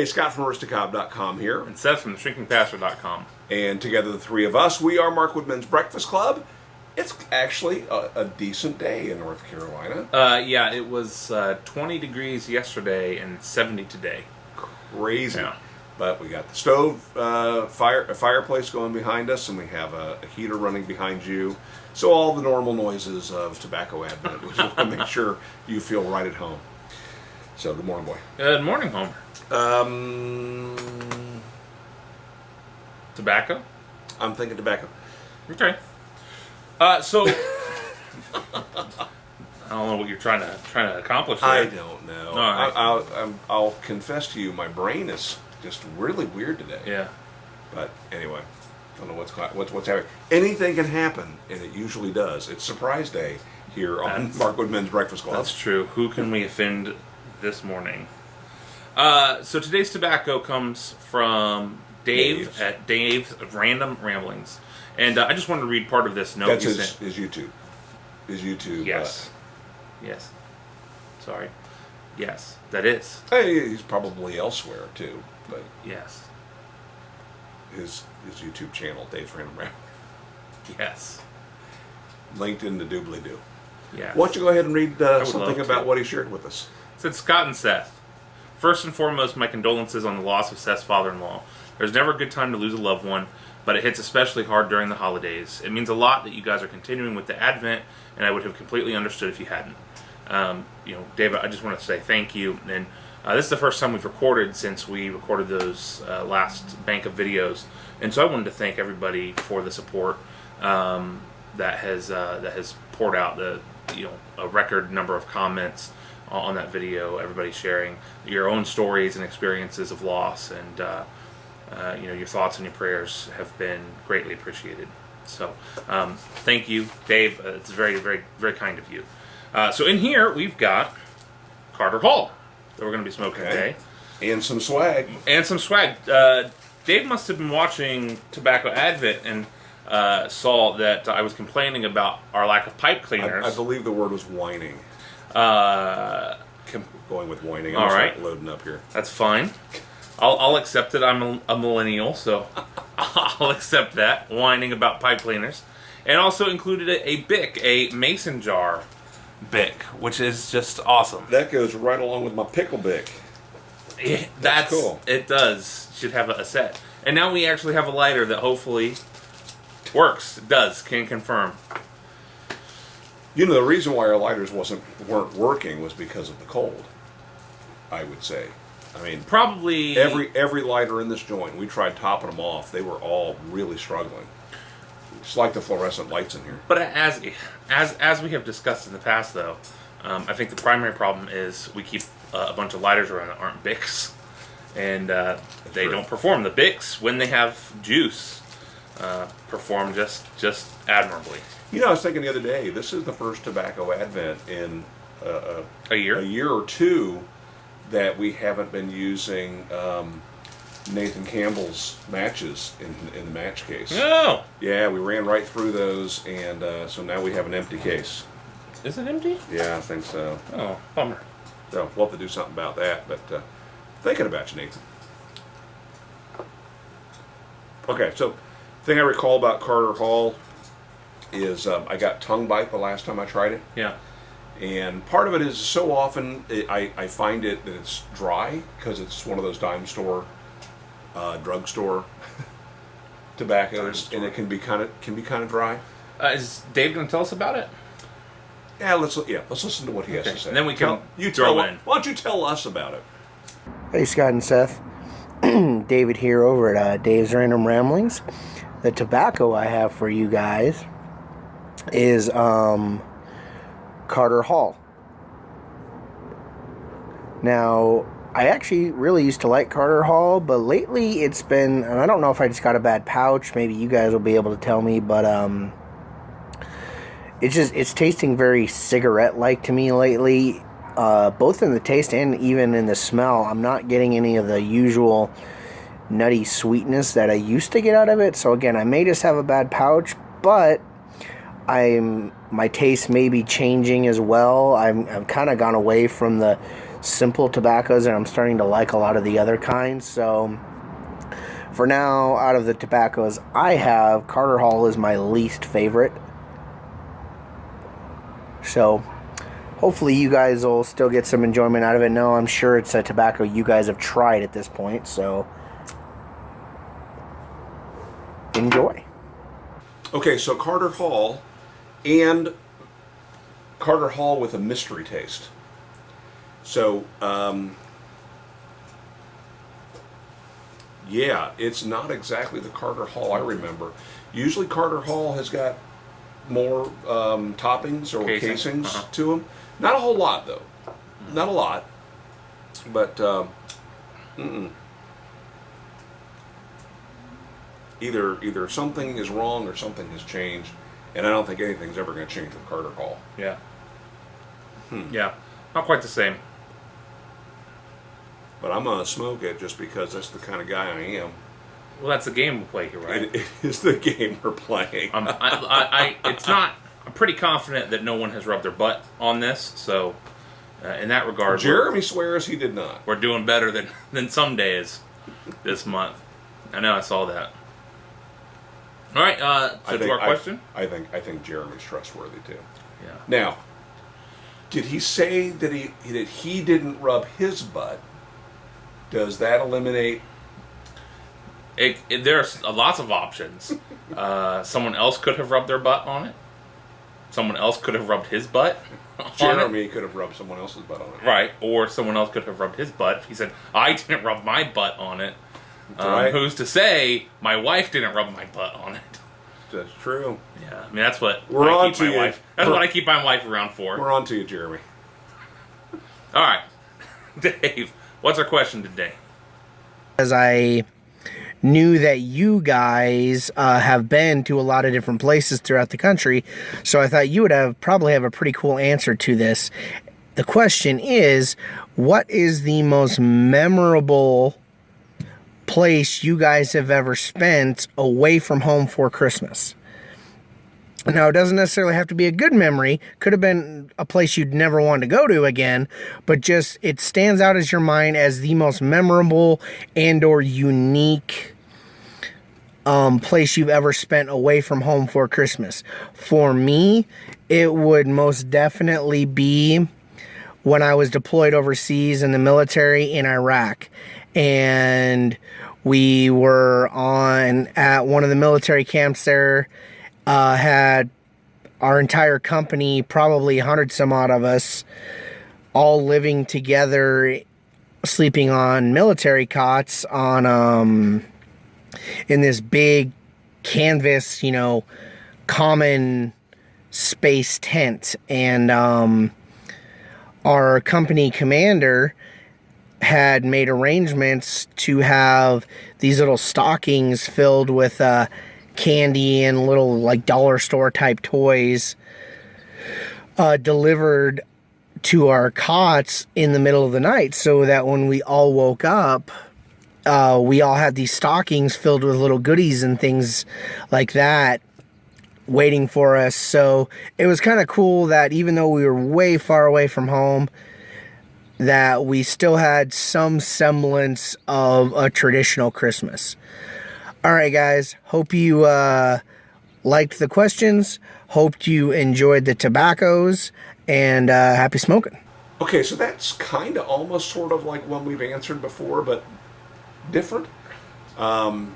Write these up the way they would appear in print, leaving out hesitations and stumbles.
Hey, Scott from Aristocob.com here. And Seth from TheShrinkingPastor.com. And together the three of us, we are Mark Woodman's Breakfast Club. It's actually a decent day in North Carolina. Yeah, it was 20 degrees yesterday and 70 today. Crazy. Yeah. But we got the stove, a fireplace going behind us, and we have a heater running behind you. So all the normal noises of tobacco advent. We just want to make sure you feel right at home. So good morning, boy. Good morning, Homer. Tobacco? I'm thinking tobacco. Okay. So I don't know what you're trying to accomplish there. I don't know. All right. I'll confess to you, my brain is just really weird today. Yeah. But anyway, I don't know what's happening. Anything can happen, and it usually does. It's surprise day here on Mark Woodman's Breakfast Club. That's true. Who can we offend this morning? So today's tobacco comes from Dave at Dave's Random Ramblings. And I just wanted to read part of this note. That's his YouTube. His YouTube. Yes. Yes. Sorry. Yes, that is. Hey, he's probably elsewhere too, but yes. His YouTube channel, Dave's Random Ramblings. Yes. Linked in the doobly-doo. Yes. Why don't you go ahead and read something about to. what he shared with us? It said, Scott and Seth. First and foremost, my condolences on the loss of Seth's father-in-law. There's never a good time to lose a loved one, but it hits especially hard during the holidays. It means a lot that you guys are continuing with the Advent, and I would have completely understood if you hadn't. David, I just want to say thank you. And this is the first time we've recorded since we recorded those last bank of videos, and so I wanted to thank everybody for the support that has poured out a record number of comments on that video. Everybody sharing your own stories and experiences of loss, and your thoughts and your prayers have been greatly appreciated. So thank you, Dave. It's very, very, very kind of you. So in here we've got Carter Hall that we're going to be smoking today, and some swag. Dave must have been watching Tobacco Advent and saw that I was complaining about our lack of pipe cleaners. I believe the word was whining. Going with whining. All right. Start loading up here. That's fine. I'll accept it. I'm a millennial, so I'll accept that. Whining about pipe cleaners. And also included a Bic, a mason jar Bic, which is just awesome. That goes right along with my pickle Bic. That's cool. It does. Should have a set. And now we actually have a lighter that hopefully works. It does. Can confirm. You know, the reason why our lighters weren't working was because of the cold, I would say. I mean, probably every lighter in this joint, we tried topping them off. They were all really struggling. Just like the fluorescent lights in here. But as we have discussed in the past, though, I think the primary problem is we keep a bunch of lighters around that aren't Bics, and they don't perform. The Bics, when they have juice, perform just admirably. You know, I was thinking the other day, this is the first tobacco advent in a year or two that we haven't been using Nathan Campbell's matches in the match case. No! Yeah, we ran right through those, and so now we have an empty case. Is it empty? Yeah, I think so. Oh, bummer. So we'll have to do something about that, but thinking about you, Nathan. Okay, so the thing I recall about Carter Hall is I got tongue bite the last time I tried it. Yeah. And part of it is so often I find that it's dry because it's one of those dime store, drugstore tobaccos, and it can be kind of dry. Is Dave going to tell us about it? Yeah, let's listen to what he has to say. And then we can in. Why don't you tell us about it? Hey, Scott and Seth. David here over at Dave's Random Ramblings. The tobacco I have for you guys is Carter Hall. Now, I actually really used to like Carter Hall, but lately it's been, and I don't know if I just got a bad pouch, maybe you guys will be able to tell me, but it's tasting very cigarette-like to me lately, both in the taste and even in the smell. I'm not getting any of the usual nutty sweetness that I used to get out of it. So again, I may just have a bad pouch, but my taste may be changing as well. I've kind of gone away from the simple tobaccos, and I'm starting to like a lot of the other kinds. So for now, out of the tobaccos I have, Carter Hall is my least favorite. So hopefully you guys will still get some enjoyment out of it. No, I'm sure it's a tobacco you guys have tried at this point, so enjoy. Okay, so Carter Hall and Carter Hall with a mystery taste. So, yeah, it's not exactly the Carter Hall I remember. Usually Carter Hall has got more toppings or casings to them. Not a whole lot, though. Not a lot. But, Either something is wrong or something has changed, and I don't think anything's ever going to change with Carter Hall. Yeah. Yeah, not quite the same. But I'm going to smoke it just because that's the kind of guy I am. Well, that's the game we play here, right? It is the game we're playing. It's not. I'm pretty confident that no one has rubbed their butt on this, so in that regard, Jeremy swears he did not. we're doing better than some days this month. I know, I saw that. All right, so to our question. I think Jeremy's trustworthy too. Yeah. Now, did he say that he didn't rub his butt? Does that eliminate? There's lots of options. Someone else could have rubbed their butt on it. Someone else could have rubbed his butt on Jeremy it. could have rubbed someone else's butt on it. Right, or someone else could have rubbed his butt. He said, I didn't rub my butt on it. Right. Who's to say my wife didn't rub my butt on it? That's true. Yeah, I mean, that's what We're I on keep to my you. wife. That's what I keep my wife around for. We're on to you, Jeremy. All right. Dave, what's our question today? As I knew that you guys have been to a lot of different places throughout the country, so I thought you would probably have a pretty cool answer to this. The question is, what is the most memorable place you guys have ever spent away from home for Christmas? Now, it doesn't necessarily have to be a good memory. Could have been a place you'd never want to go to again, but just it stands out as your mind as the most memorable and or unique place you've ever spent away from home for Christmas. For me, it would most definitely be when I was deployed overseas in the military in Iraq. And we were at one of the military camps there, had our entire company, probably 100 some odd of us, all living together, sleeping on military cots in this big canvas, common space tent. And our company commander had made arrangements to have these little stockings filled with candy and little like dollar store type toys delivered to our cots in the middle of the night, so that when we all woke up, we all had these stockings filled with little goodies and things like that waiting for us. So it was kind of cool that even though we were way far away from home, that we still had some semblance of a traditional Christmas. All right, guys. Hope you liked the questions. Hoped you enjoyed the tobaccos. And happy smoking. Okay, so that's kind of almost sort of like one we've answered before, but different. Well,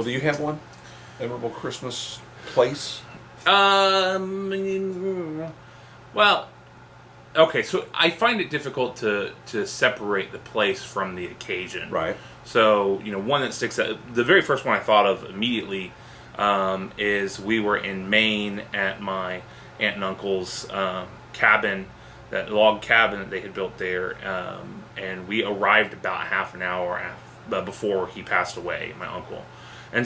do you have one? Memorable Christmas place? Well, okay, so I find it difficult to separate the place from the occasion. Right. So, one that sticks out, the very first one I thought of immediately is we were in Maine at my aunt and uncle's cabin, that log cabin that they had built there, and we arrived about half an hour before he passed away, my uncle. And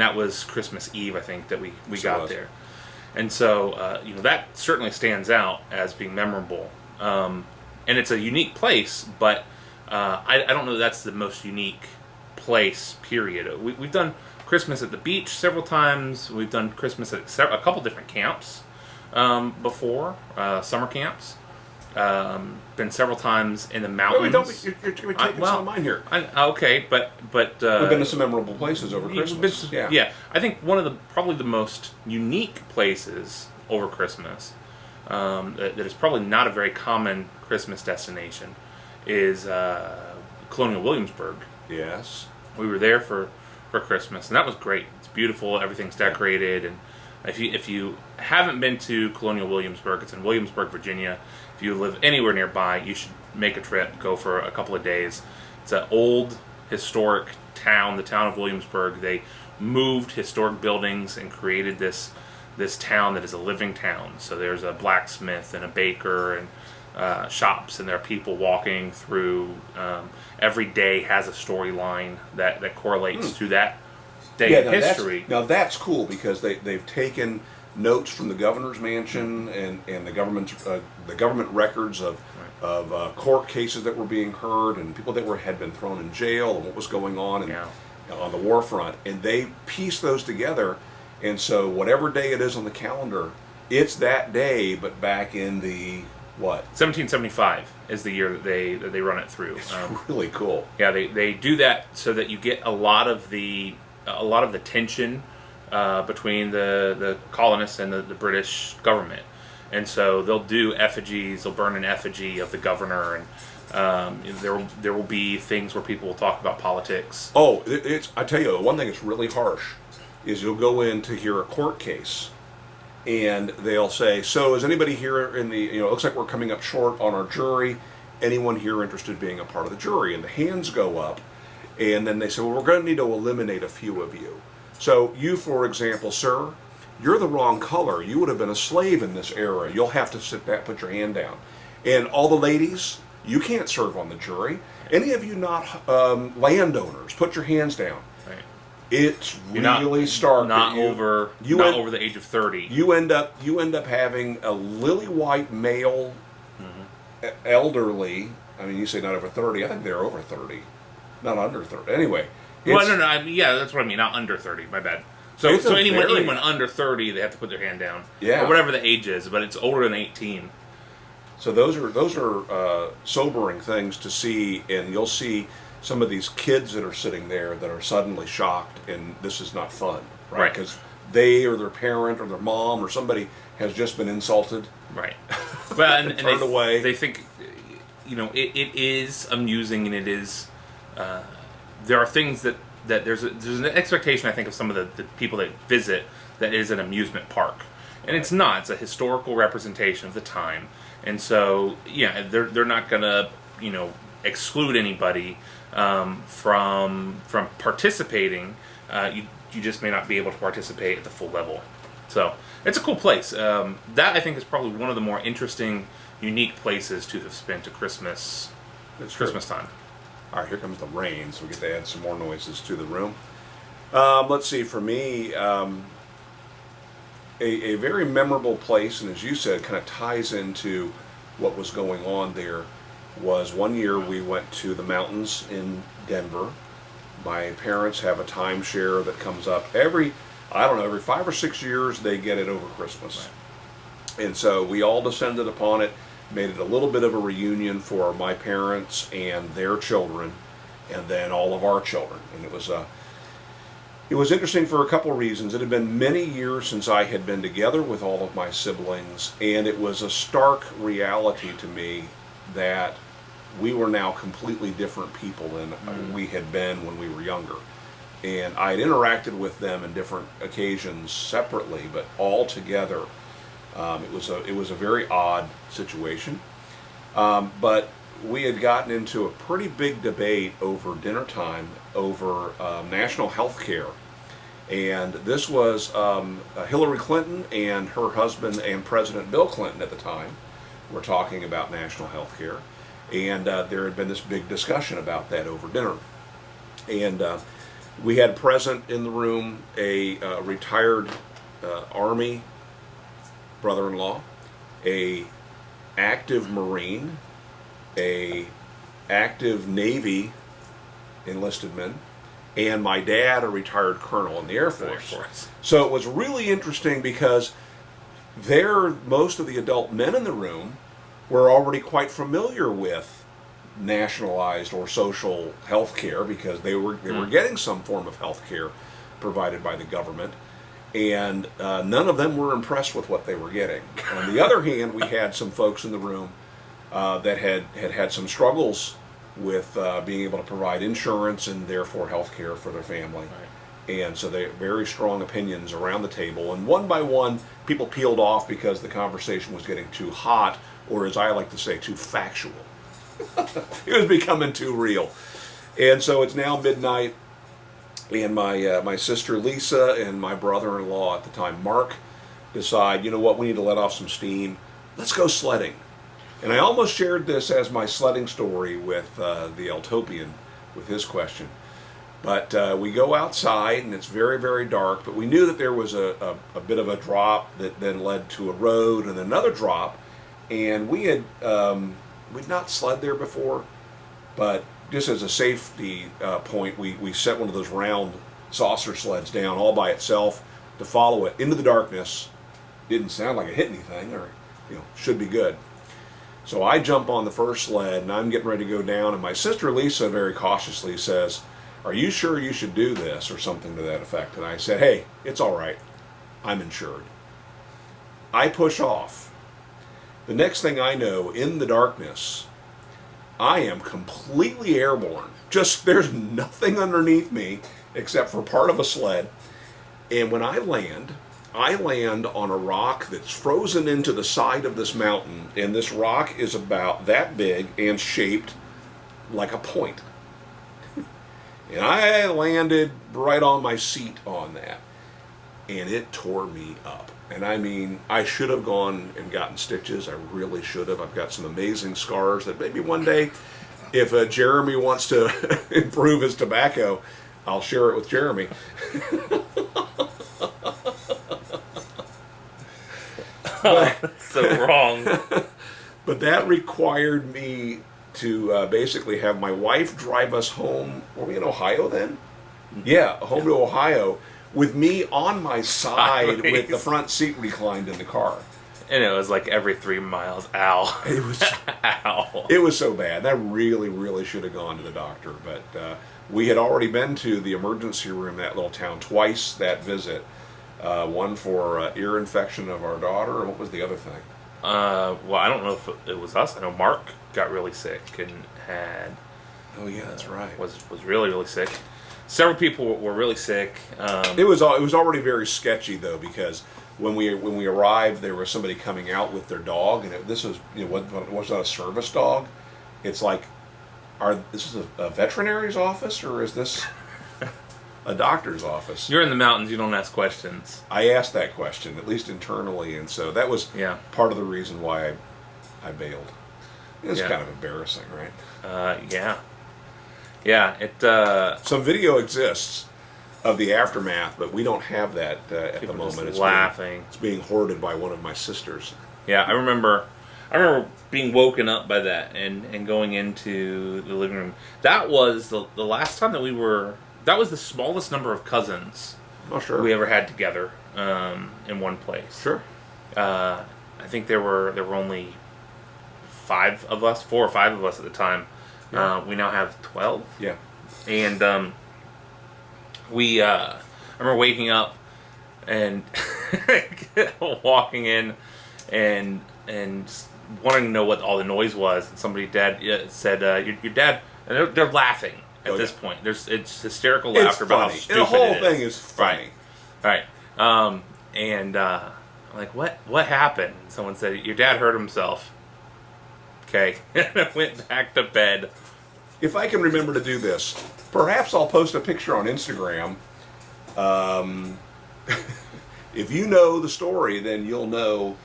that was Christmas Eve, I think, that we got there. And so, that certainly stands out as being memorable. And it's a unique place, but I don't know that's the most unique place, period. We've done Christmas at the beach several times. We've done Christmas at a couple different camps before, summer camps. Been several times in the No, mountains. you're taking some of mine here. Okay, but We've been to some memorable places over Christmas. Yeah, I think one of the probably the most unique places over Christmas that is probably not a very common Christmas destination is Colonial Williamsburg. Yes. We were there for Christmas, and that was great. It's beautiful. Everything's decorated, and if you haven't been to Colonial Williamsburg, it's in Williamsburg, Virginia. If you live anywhere nearby, you should make a trip. Go for a couple of days. It's an old historic town, the town of Williamsburg. They moved historic buildings and created this town that is a living town. So there's a blacksmith and a baker and shops, and there are people walking through. Every day has a storyline that correlates to that day in history. Now that's cool because they've taken notes from the governor's mansion and the government records of court cases that were being heard and people that had been thrown in jail and what was going on on the war front, and they pieced those together. And so whatever day it is on the calendar, it's that day, but back in the what? 1775 is the year that they run it through. It's really cool. Yeah, they do that so that you get a lot of the tension between the colonists and the British government. And so they'll do effigies, they'll burn an effigy of the governor, and there will be things where people will talk about politics. Oh, I tell you, one thing that's really harsh is you'll go in to hear a court case, and they'll say, so is anybody here in the, it looks like we're coming up short on our jury. Anyone here interested in being a part of the jury? And the hands go up, and then they say, well, we're going to need to eliminate a few of you. So you, for example, sir, you're the wrong color. You would have been a slave in this era. You'll have to sit back, put your hand down. And all the ladies, you can't serve on the jury. Any of you not landowners, put your hands down. Right. It's really stark. Not over the age of 30. You end up having a lily white male, elderly. I mean, you say not over 30. I think they're over 30, not under 30. Anyway. Well, no. That's what I mean. Not under 30. My bad. So anyone under 30, they have to put their hand down. Yeah. Or whatever the age is, but it's older than 18. So those are sobering things to see, and you'll see some of these kids that are sitting there that are suddenly shocked, and this is not fun, right? Because they or their parent or their mom or somebody has just been insulted, right? Well, and turned away. They think, it is amusing, and it is. There are things that there's an expectation, I think, of some of the people that visit that it is an amusement park, and it's not. It's a historical representation of the time, and so they're not gonna exclude anybody from participating. You just may not be able to participate at the full level. So it's a cool place. That I think is probably one of the more interesting, unique places to have spent a Christmas time. All right, here comes the rain, so we get to add some more noises to the room. Let's see, for me, a very memorable place, and as you said, kind of ties into what was going on there, was one year we went to the mountains in Denver. My parents have a timeshare that comes up every 5 or 6 years they get it over Christmas. Right. And so we all descended upon it, made it a little bit of a reunion for my parents and their children, and then all of our children. And it was interesting for a couple of reasons. It had been many years since I had been together with all of my siblings, and it was a stark reality to me that we were now completely different people than we had been when we were younger. And I had interacted with them in different occasions separately, but all together. It was a very odd situation, but we had gotten into a pretty big debate over dinner time over national health care, and this was Hillary Clinton and her husband and President Bill Clinton at the time were talking about national health care, and there had been this big discussion about that over dinner, and we had present in the room a retired Army brother-in-law, a active Marine, a active Navy enlisted man, and my dad, a retired colonel in the Air Force. So it was really interesting because most of the adult men in the room were already quite familiar with nationalized or social health care because they were getting some form of health care provided by the government, and none of them were impressed with what they were getting. On the other hand, we had some folks in the room that had some struggles with being able to provide insurance and therefore health care for their family. Right. And so they had very strong opinions around the table, and one by one people peeled off because the conversation was getting too hot, or as I like to say, too factual. It was becoming too real. And so it's now midnight, and my sister Lisa and my brother-in-law at the time, Mark, decide, you know what, we need to let off some steam. Let's go sledding. And I almost shared this as my sledding story with the Eltopian, with his question. But we go outside, and it's very, very dark, but we knew that there was a bit of a drop that then led to a road and another drop. And we had we'd not sled there before, but just as a safety point, we set one of those round saucer sleds down all by itself to follow it into the darkness. Didn't sound like it hit anything, or should be good. So I jump on the first sled, and I'm getting ready to go down, and my sister Lisa very cautiously says, "Are you sure you should do this?" or something to that effect. And I said, "Hey, it's all right. I'm insured." I push off. The next thing I know, in the darkness, I am completely airborne. Just, there's nothing underneath me except for part of a sled. And when I land on a rock that's frozen into the side of this mountain, and this rock is about that big and shaped like a point. And I landed right on my seat on that, and it tore me up. And I mean, I should have gone and gotten stitches. I really should have. I've got some amazing scars that maybe one day, if Jeremy wants to improve his tobacco, I'll share it with Jeremy. That's so wrong. But that required me to basically have my wife drive us home. Were we in Ohio then? Yeah, home to Ohio, with me on my side with the front seat reclined in the car. And it was like every 3 miles. Ow. It was Ow. It was so bad. I really, really should have gone to the doctor. But we had already been to the emergency room in that little town twice that visit. One for ear infection of our daughter, and what was the other thing? Well, I don't know if it was us. I know Mark got really sick and had... Oh yeah, that's right. Was really, really sick. Several people were really sick. It was already very sketchy though, because when we arrived, there was somebody coming out with their dog, and this was was not a service dog. It's like, this is a veterinary's office, or is this a doctor's office? You're in the mountains. You don't ask questions. I asked that question, at least internally, and so that was part of the reason why I bailed. It's kind of embarrassing, right? Yeah. Yeah, some video exists of the aftermath, but we don't have that at the moment. It's laughing. It's being hoarded by one of my sisters. Yeah, I remember being woken up by that and going into the living room. That was the last time that we were. That was the smallest number of cousins we ever had together in one place. Sure. I think there were only 4 or 5 of us at the time. Yeah. We now have 12. Yeah. And I remember waking up and walking in and wanting to know what all the noise was. And somebody said, your dad, and they're laughing at this point. It's hysterical laughter about how stupid the whole it is. thing is funny. Right. And I'm like, what happened? And someone said, your dad hurt himself. Okay. And I went back to bed. If I can remember to do this, perhaps I'll post a picture on Instagram. If you know the story, then you'll know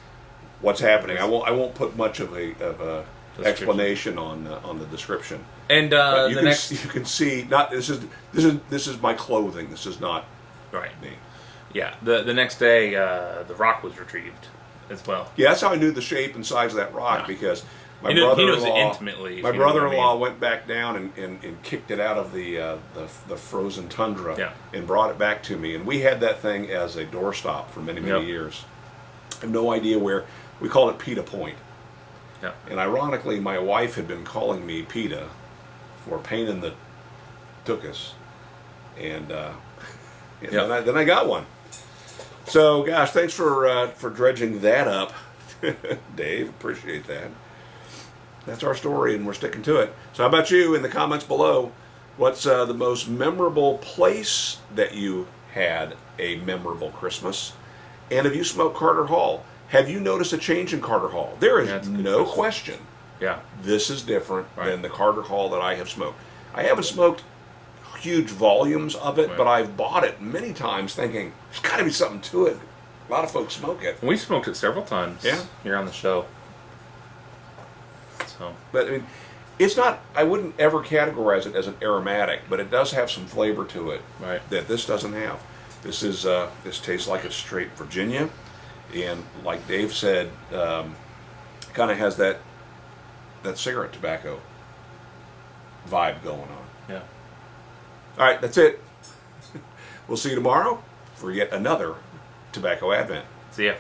what's happening. I won't put much of a explanation on the description. And you can see, not this is my clothing. This is not me. Yeah. The next day, the rock was retrieved as well. Yeah, that's how I knew the shape and size of that rock, because my he knows it brother-in-law, intimately. My brother-in-law went back down and kicked it out of the frozen tundra and brought it back to me. And we had that thing as a doorstop for many, many years. I have no idea where. We called it Pita Point. Yeah. And ironically, my wife had been calling me PETA for pain in the tuchus. And then I got one. So, gosh, thanks for dredging that up, Dave. Appreciate that. That's our story, and we're sticking to it. So, how about you? In the comments below, what's the most memorable place that you had a memorable Christmas? And have you smoked Carter Hall? Have you noticed a change in Carter Hall? There is no question. Yeah. This is different than the Carter Hall that I have smoked. I haven't smoked huge volumes of it, but I've bought it many times thinking, there's got to be something to it. A lot of folks smoke it. We smoked it several times here on the show. So, but I mean, it's not, I wouldn't ever categorize it as an aromatic, but it does have some flavor to it that this doesn't have. This is this tastes like it's straight Virginia, and like Dave said, kind of has that cigarette tobacco vibe going on. yeah. All right, that's it. We'll see you tomorrow for yet another Tobacco Advent. See ya.